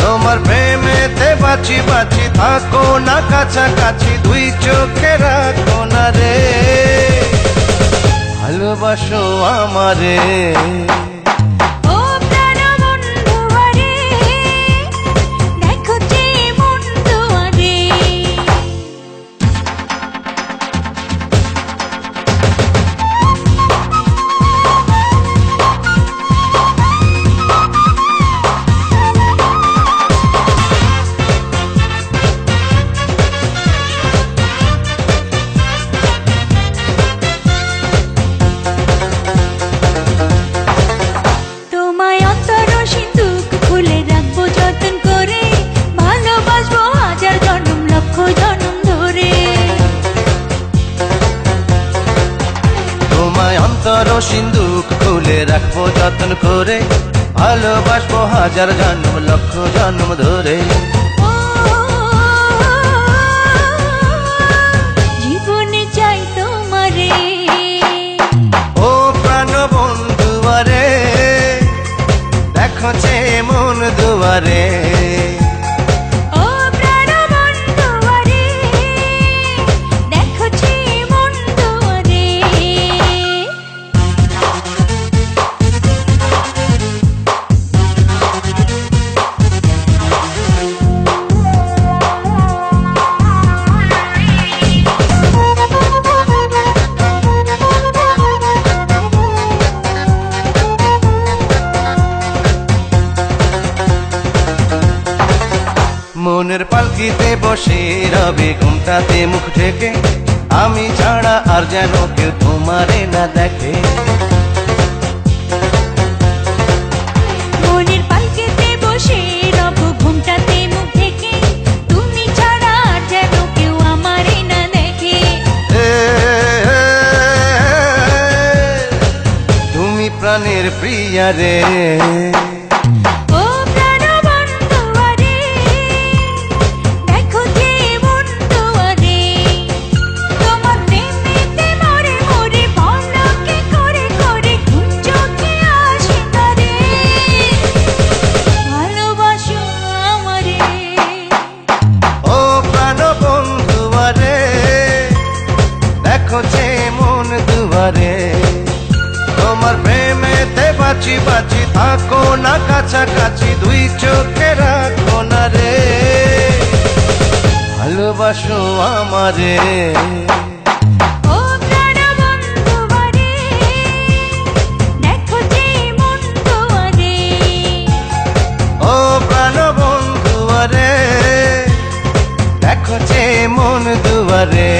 তোমার প্রেমেতে বাঁচি বাঁচি থাকো না কাছাকাছি, দুই চোখে রাখো না রে, ভালোবাসো আমারে। সিন্দুক খুলে রাখবো যত্ন করে, ভালোবাসবো হাজার জন্ম লক্ষ জন্ম ধরে। জীবনে চাই তোমারে, ও প্রাণ বন্ধু আরে, দেখো যে মন দুয়ারে। মনের পালকিতে বসে রবে ঘুমটাতে মুখ ঢেকে, আমি ছাড়া আর যেন কেউ তোমারে না দেখে। মনের পালকিতে বসে রব ঘুমটাতে মুখ ঢেকে, তুমি ছাড়া আর যেন কেউ আমারে না দেখে। তুমি প্রাণের প্রিয়া রে, তোমার প্রেমেতে বাঁচি বাঁচি থাকো না কাছাকাছি, দুই চোখে রাখো না রে, ভালোবাসো আমারে। ও প্রাণ বন্ধু আরে, দেখো যে মন দুয়ারে।